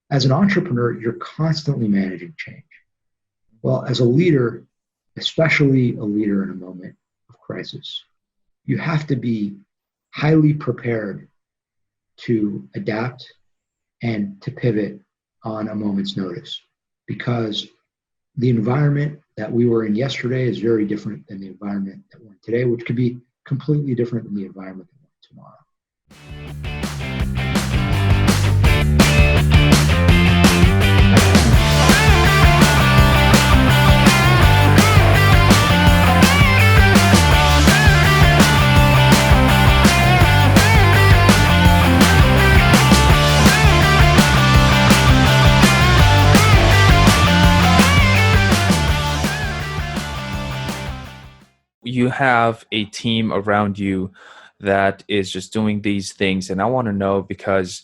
As an entrepreneur, you're constantly managing change. Well, as a leader, especially a leader in a moment of crisis, you have to be highly prepared to adapt and to pivot on a moment's notice because the environment that we were in yesterday is very different than the environment that we're in today, which could be completely different than the environment that we're in tomorrow. You have a team around you that is just doing these things. And I want to know because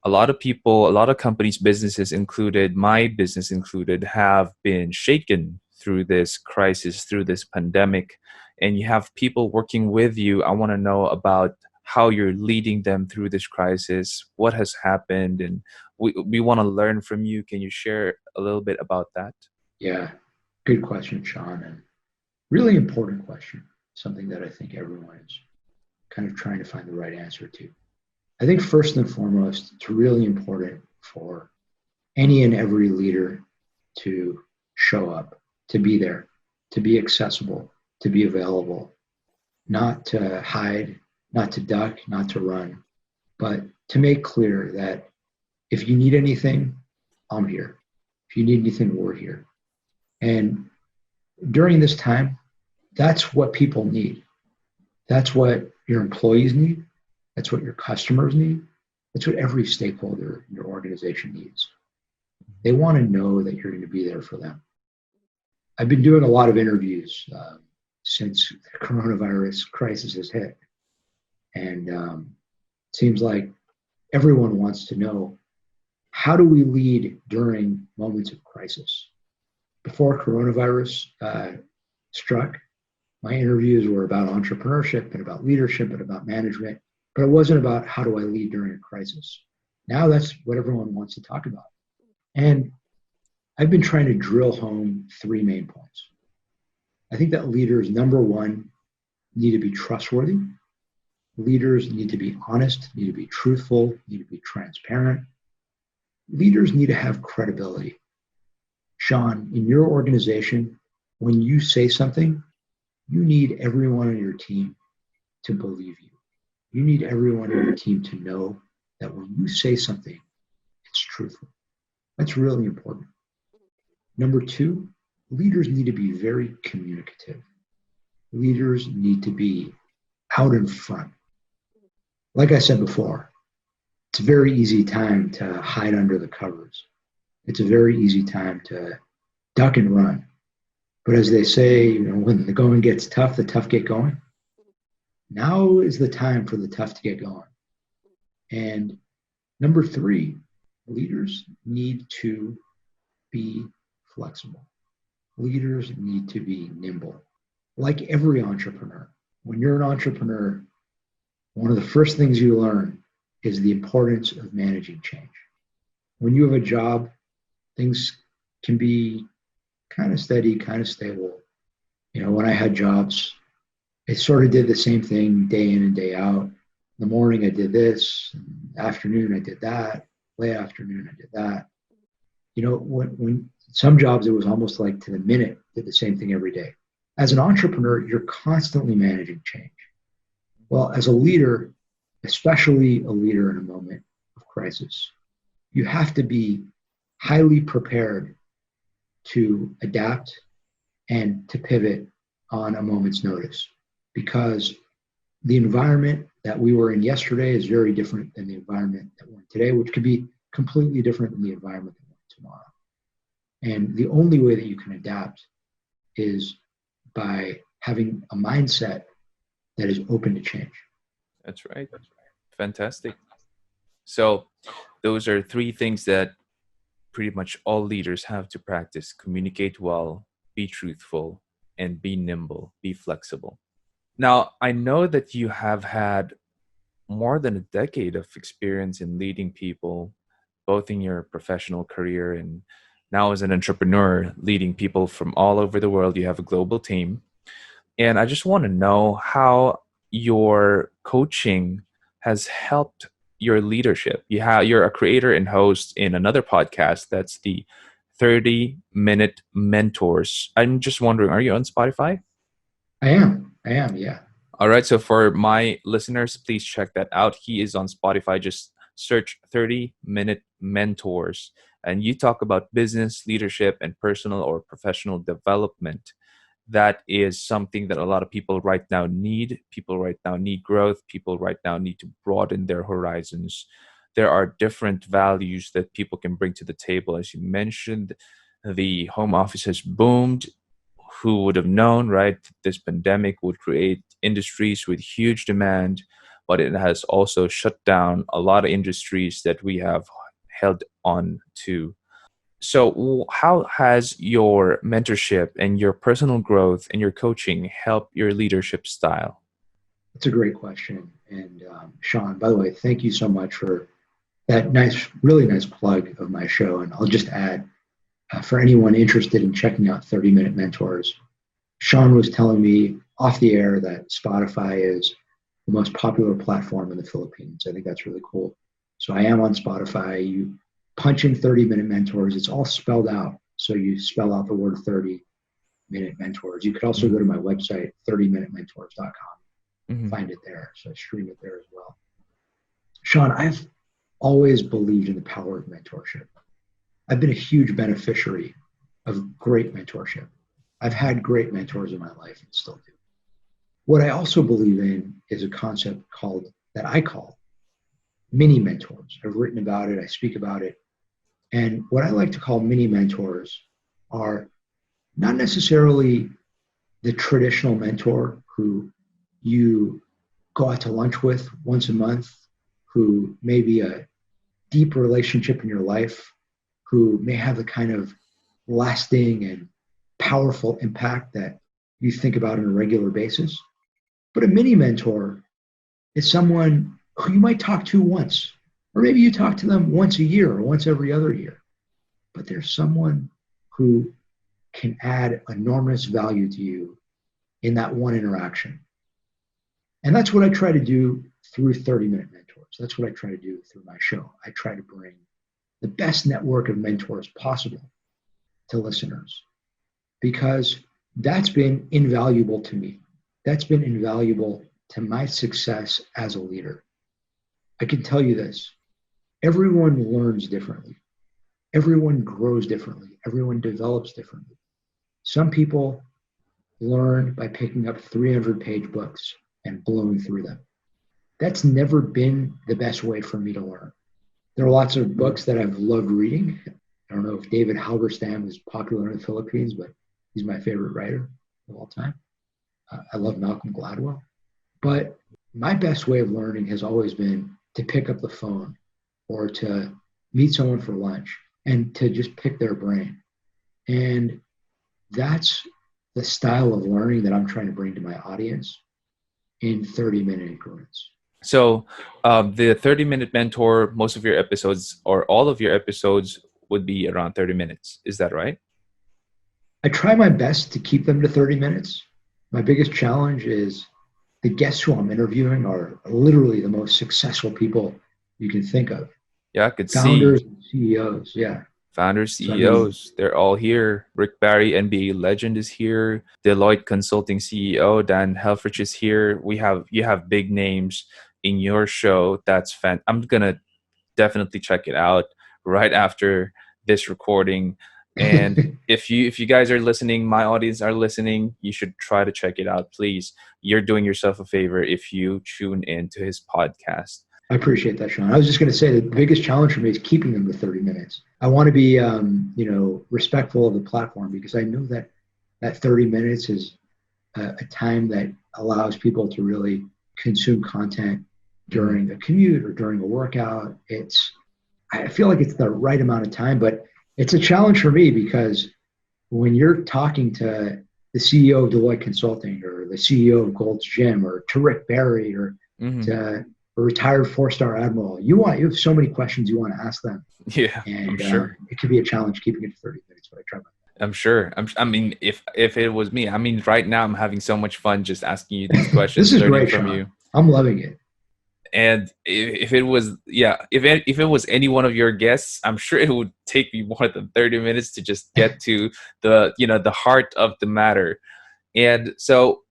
a lot of people, a lot of companies, businesses included, my business included, have been shaken through this crisis, through this pandemic. And you have people working with you. I want to know about how you're leading them through this crisis, what has happened, and we want to learn from you. Can you share a little bit about that? Yeah, good question, Sean. And really important question, something that I think everyone is kind of trying to find the right answer to. I think first and foremost, it's really important for any and every leader to show up, to be there, to be accessible, to be available, not to hide, not to duck, not to run, but to make clear that if you need anything, I'm here. If you need anything, we're here. And during this time, that's what people need. That's what your employees need. That's what your customers need. That's what every stakeholder in your organization needs. They want to know that you're going to be there for them. I've been doing a lot of interviews since the coronavirus crisis has hit. And it seems like everyone wants to know, how do we lead during moments of crisis? Before coronavirus struck, my interviews were about entrepreneurship and about leadership and about management, but it wasn't about how do I lead during a crisis. Now that's what everyone wants to talk about. And I've been trying to drill home three main points. I think that leaders, number one, need to be trustworthy. Leaders need to be honest, need to be truthful, need to be transparent. Leaders need to have credibility. Sean, in your organization, when you say something, you need everyone on your team to believe you. You need everyone on your team to know that when you say something, it's truthful. That's really important. Number two, leaders need to be very communicative. Leaders need to be out in front. Like I said before, it's a very easy time to hide under the covers. It's a very easy time to duck and run. But as they say, when the going gets tough, the tough get going. Now is the time for the tough to get going. And number three, leaders need to be flexible. Leaders need to be nimble. Like every entrepreneur, when you're an entrepreneur, one of the first things you learn is the importance of managing change. When you have a job, things can be kind of steady, kind of stable. When I had jobs, I sort of did the same thing day in and day out. In the morning, I did this. In the afternoon, I did that. Late afternoon, I did that. When some jobs, it was almost like to the minute, did the same thing every day. As an entrepreneur, you're constantly managing change. Well, as a leader, especially a leader in a moment of crisis, you have to be highly prepared to adapt and to pivot on a moment's notice because the environment that we were in yesterday is very different than the environment that we're in today, which could be completely different than the environment that we're in tomorrow. And the only way that you can adapt is by having a mindset that is open to change. That's right. Fantastic. So those are three things that pretty much all leaders have to practice: communicate well, be truthful, and be nimble, be flexible. Now, I know that you have had more than a decade of experience in leading people both in your professional career and now as an entrepreneur, leading people from all over the world. You have a global team. And I just want to know how your coaching has helped your leadership. You're a creator and host in another podcast that's the 30-minute mentors. I'm just wondering, are you on Spotify? I am. Yeah. All right. So for my listeners, please check that out. He is on Spotify. Just search 30-minute mentors. And you talk about business, leadership, and personal or professional development. That is something that a lot of people right now need. People right now need growth. People right now need to broaden their horizons. There are different values that people can bring to the table. As you mentioned, the home office has boomed. Who would have known, right? This pandemic would create industries with huge demand, but it has also shut down a lot of industries that we have held on to. So, how has your mentorship and your personal growth and your coaching helped your leadership style? That's a great question. And Sean, by the way, thank you so much for that really nice plug of my show. And I'll just add, for anyone interested in checking out 30-minute mentors, Sean was telling me off the air that Spotify is the most popular platform in the Philippines. I think that's really cool. So I am on Spotify. You punch in 30-minute mentors. It's all spelled out. So you spell out the word 30-minute mentors. You could also go to my website, 30minutementors.com, find it there. So I stream it there as well. Sean, I've always believed in the power of mentorship. I've been a huge beneficiary of great mentorship. I've had great mentors in my life and still do. What I also believe in is a concept that I call mini mentors. I've written about it, I speak about it. And what I like to call mini mentors are not necessarily the traditional mentor who you go out to lunch with once a month, who may be a deep relationship in your life, who may have the kind of lasting and powerful impact that you think about on a regular basis. But a mini mentor is someone who you might talk to once, or maybe you talk to them once a year or once every other year. But there's someone who can add enormous value to you in that one interaction. And that's what I try to do through 30-minute mentors. That's what I try to do through my show. I try to bring the best network of mentors possible to listeners, because that's been invaluable to me. That's been invaluable to my success as a leader. I can tell you this, everyone learns differently. Everyone grows differently. Everyone develops differently. Some people learn by picking up 300-page books and blowing through them. That's never been the best way for me to learn. There are lots of books that I've loved reading. I don't know if David Halberstam is popular in the Philippines, but he's my favorite writer of all time. I love Malcolm Gladwell. But my best way of learning has always been to pick up the phone or to meet someone for lunch and to just pick their brain. And that's the style of learning that I'm trying to bring to my audience in 30-minute increments. So the 30-minute mentor, most of your episodes or all of your episodes would be around 30 minutes. Is that right? I try my best to keep them to 30 minutes. My biggest challenge is the guests who I'm interviewing are literally the most successful people you can think of. Yeah, I could Founders see. and CEOs, yeah. Founders, So, I mean, CEOs, they're all here. Rick Barry, NBA legend, is here. Deloitte Consulting CEO Dan Helfrich is here. You have big names in your show. That's I'm gonna definitely check it out right after this recording. And if you guys are listening, my audience are listening, you should try to check it out, please. You're doing yourself a favor if you tune into his podcast. I appreciate that, Sean. I was just going to say the biggest challenge for me is keeping them to 30 minutes. I want to be, respectful of the platform, because I know that 30 minutes is a time that allows people to really consume content during a commute or during a workout. I feel like it's the right amount of time, but it's a challenge for me, because when you're talking to the CEO of Deloitte Consulting or the CEO of Gold's Gym or to Rick Barry or to a retired four-star admiral. You have so many questions you want to ask them, Yeah, I'm and sure. it could be a challenge keeping it to 30 minutes. But I try my I'm sure. I mean, if it was me, I mean, right now I'm having so much fun just asking you these This questions, is learning great, from Sean. you. I'm loving it. And if it was, yeah, if it was any one of your guests, I'm sure it would take me more than 30 minutes to just get to the heart of the matter. And so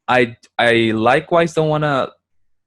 I likewise don't want to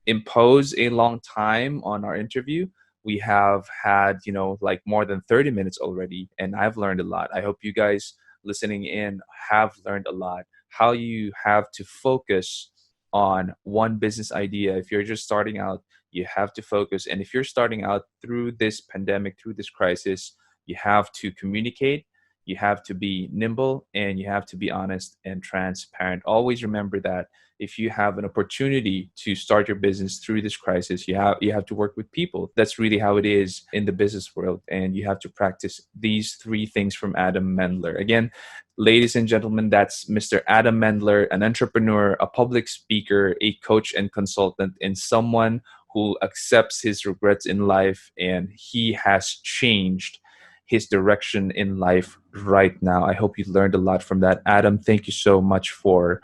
impose a long time on our interview. We have had, like more than 30 minutes already, and I've learned a lot. I hope you guys listening in have learned a lot. How you have to focus on one business idea. If you're just starting out, you have to focus. And if you're starting out through this pandemic, through this crisis, you have to communicate. You have to be nimble, and you have to be honest and transparent. Always remember that if you have an opportunity to start your business through this crisis, you have to work with people. That's really how it is in the business world, and you have to practice these three things from Adam Mendler. Again, ladies and gentlemen, that's Mr. Adam Mendler, an entrepreneur, a public speaker, a coach and consultant, and someone who accepts his regrets in life, and he has changed his direction in life right now. I hope you learned a lot from that. Adam, thank you so much for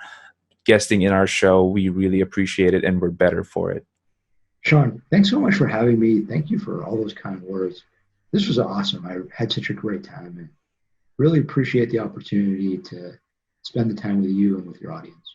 guesting in our show. We really appreciate it, and we're better for it. Sean, thanks so much for having me. Thank you for all those kind words. This was awesome. I had such a great time and really appreciate the opportunity to spend the time with you and with your audience.